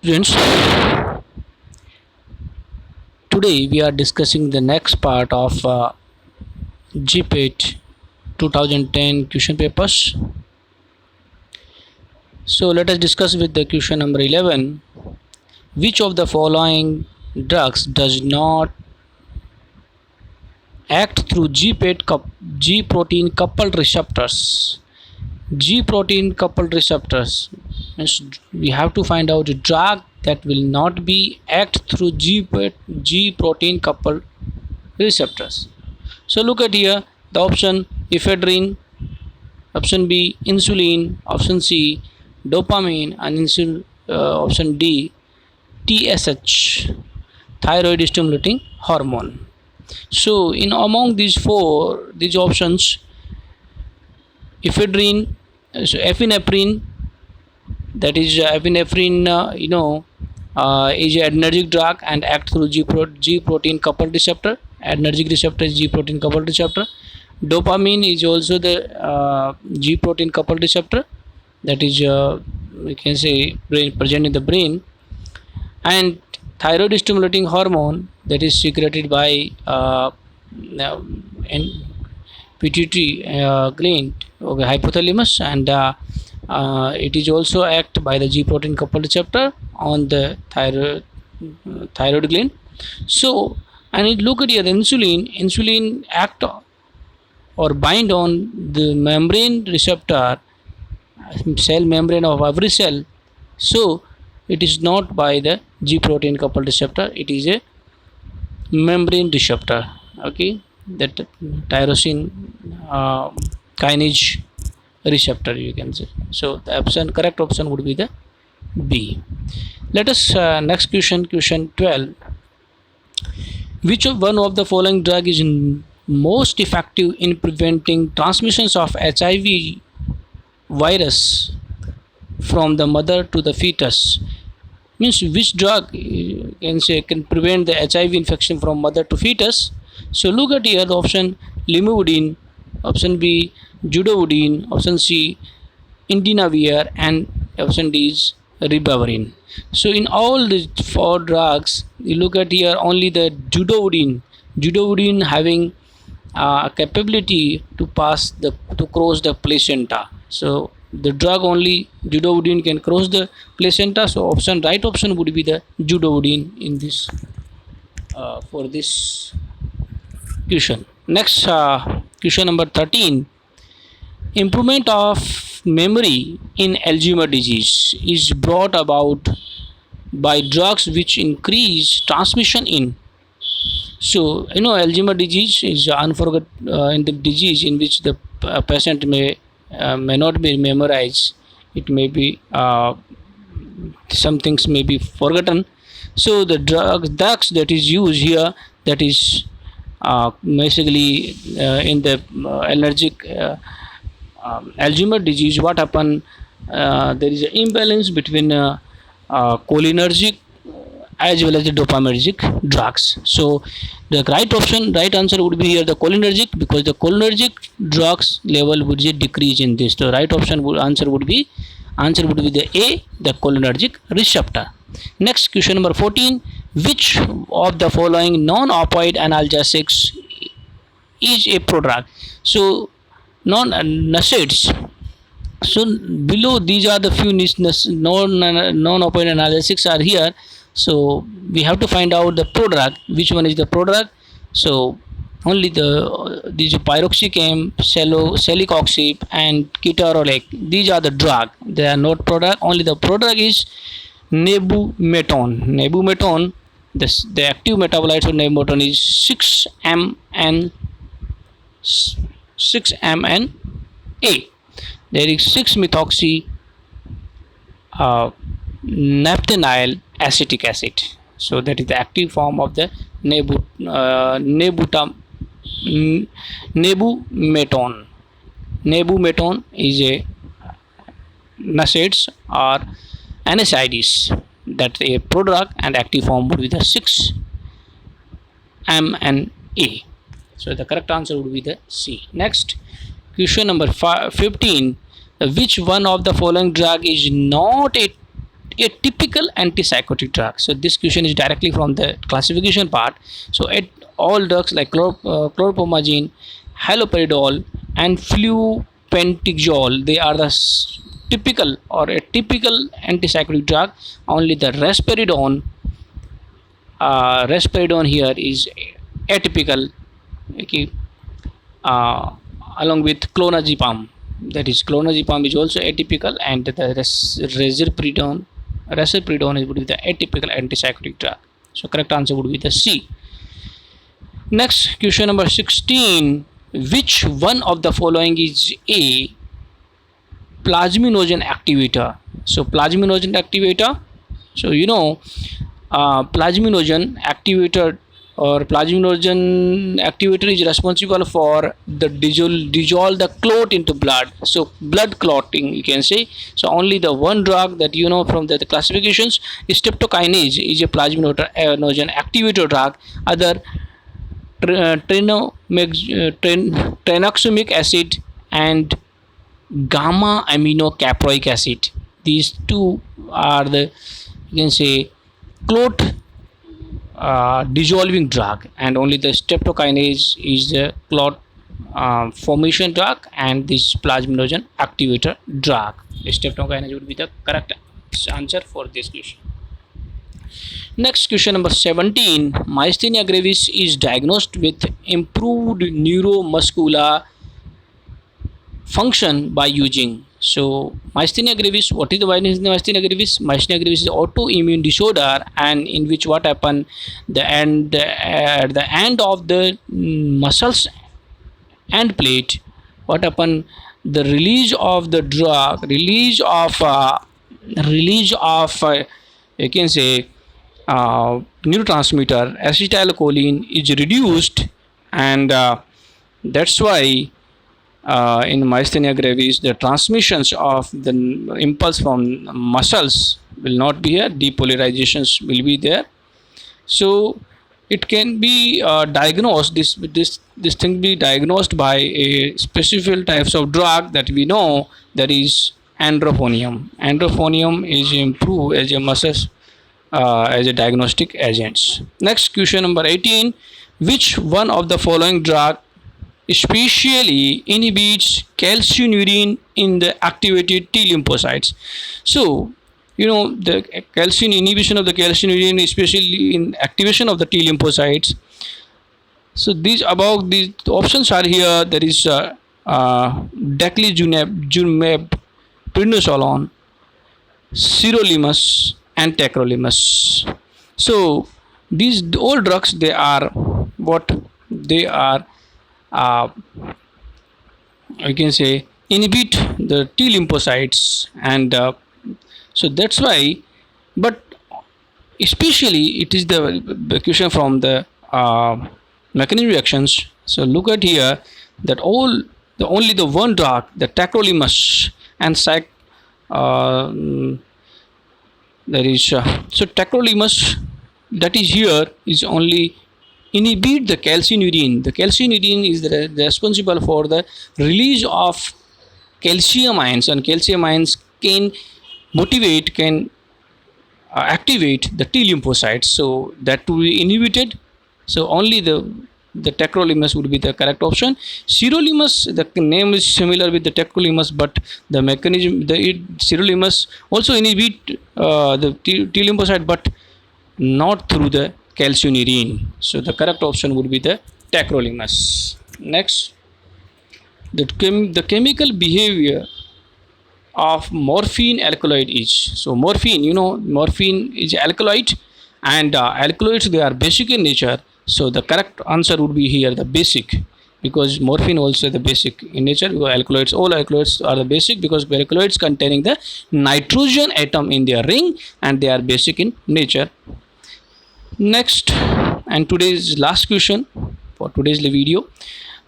Students, today we are discussing the next part of GPAT 2010 question papers. So let us discuss with the question number 11. Which of the following drugs does not act through G protein coupled receptors? G protein coupled receptors means we have to find out a drug that will not be act through G protein coupled receptors. So look at here the option ephedrine, option B insulin, option C dopamine, and option D TSH, thyroid stimulating hormone. So in among these options, ephedrine, so epinephrine, that is epinephrine, is an adrenergic drug and act through G protein coupled receptor. Adrenergic receptor is G protein coupled receptor. Dopamine is also the G protein coupled receptor, that is we can say present in the brain. And thyroid stimulating hormone, that is secreted by pituitary gland, okay, hypothalamus, and it is also act by the G protein coupled receptor on the thyroid gland. So, and it look at here the insulin act or bind on the membrane receptor, cell membrane of every cell. So it is not by the G protein coupled receptor, it is a membrane receptor, okay, that tyrosine kinase receptor, you can say. So the correct option would be the B. Let us next question 12. Which of one of the following drug is most effective in preventing transmissions of HIV virus from the mother to the fetus? Means which drug can prevent the HIV infection from mother to fetus? So look at here the option lamivudine, option B judovodine, option C indinavir, and option D is ribavirin. So in all the four drugs, you look at here only the judovodine having capability to cross the placenta. So the drug only judovodine can cross the placenta. So right option would be the judovodine in this for this question. Next question number 13. Improvement of memory in Alzheimer's disease is brought about by drugs which increase transmission in. So Alzheimer's disease is in the disease in which the patient may not be memorized. It may be some things may be forgotten. So the drugs that is used here, that is basically in the allergic Alzheimer's disease, what happen? There is an imbalance between cholinergic as well as the dopaminergic drugs. So the right answer would be here the cholinergic, because the cholinergic drugs level would decrease in this. The right answer would be the A, the cholinergic receptor. Next question number 14. Which of the following non-opioid analgesics is a prodrug? So non-NSAIDs. So below these are the few non-opioid analgesics are here. So we have to find out the prodrug. Which one is the prodrug? So only these pyroxicam, celecoxib, and ketorolac. These are the drug. They are not prodrug. Only the prodrug is Nebumeton. The active metabolite of nebumeton is 6-MNA. There is 6-methoxy naphthenol acetic acid. So that is the active form of the nebumeton. Nebumeton is a NSAIDs or NSAIDs. That's a prodrug, and active form would be the 6-MNA. So the correct answer would be the C. Next question number 15. Which one of the following drug is not a a typical antipsychotic drug. So this question is directly from the classification part. So all drugs like chlorpromazine, haloperidol, and flupentazole, they are the typical or a typical antipsychotic drug. Only the risperidone here is atypical. Okay, along with clonazepam, that is clonazepam is also atypical, and the risperidone would be the atypical antipsychotic drug. So correct answer would be the C. Next, question number 16. Which one of the following is a plasminogen activator? So plasminogen activator, so plasminogen activator is responsible for the dissolve the clot into blood. So blood clotting, you can say. So only the one drug that from the classifications is streptokinase is a plasminogen activator drug. Other tranexamic acid and gamma aminocaproic acid, these two are the, you can say, clot dissolving drug, and only the streptokinase is the clot formation drug, and this plasminogen activator drug. Streptokinase would be the correct answer for this question. Next, question number 17. Myasthenia gravis is diagnosed with improved neuromuscular function by using. So myasthenia gravis, what is the myasthenia gravis? Myasthenia gravis is autoimmune disorder, and in which what happen, at the end of the muscles end plate, what happen, the release of the drug, you can say neurotransmitter acetylcholine is reduced, and that's why in myasthenia gravis the transmissions of the impulse from muscles will not be here, depolarizations will be there. So it can be diagnosed, this thing be diagnosed by a specific types of drug that we know, that is androphonium. Androphonium is improved as a muscle as a diagnostic agents. Next, question number 18. Which one of the following drug especially inhibits calcineurin in the activated T lymphocytes? So the inhibition of the calcineurin, especially in activation of the T lymphocytes. So these options are here. There is daclizumab, prednisolone, sirolimus, and tacrolimus. So these all drugs, they are I can say inhibit the T lymphocytes, and so that's why. But especially it is the question from the mechanism reactions. So look at here that only the one drug, the tacrolimus and there is so tacrolimus, that is here, is only inhibit the calcineurin. The calcineurin is responsible for the release of calcium ions, and calcium ions can activate the T lymphocytes. So that to be inhibited. So only the tacrolimus would be the correct option. Sirolimus, the name is similar with the tacrolimus, but the mechanism, sirolimus also inhibit the T lymphocyte, but not through the calcineurin. So the correct option would be the tacrolimus. Next, the chemical behavior of morphine alkaloid is. So morphine, morphine is alkaloid, and alkaloids, they are basic in nature. So the correct answer would be here the basic, because morphine also the basic in nature, because all alkaloids are the basic, because alkaloids containing the nitrogen atom in their ring, and they are basic in nature. Next, and today's last question for today's video,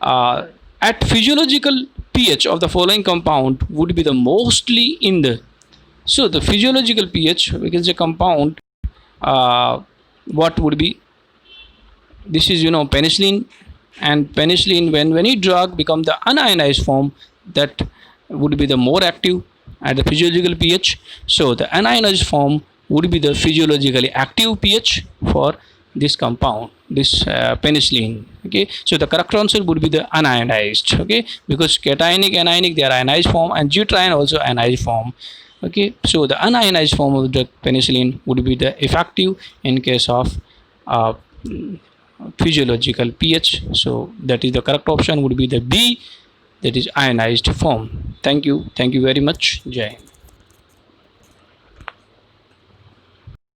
at physiological pH of the following compound would be the mostly in the. So the physiological pH, because the compound, what would be, this is penicillin, and penicillin, when any drug become the unionized form, that would be the more active, at the physiological pH. So the unionized form would be the physiologically active pH for this compound, this penicillin. Okay, so the correct answer would be the unionized. Okay, because cationic, anionic, they are ionized form, and deuterion also ionized form. Okay, so the unionized form of the penicillin would be the effective in case of physiological pH. So that is the correct option would be the B, that is ionized form. Thank you very much. Jai Hind.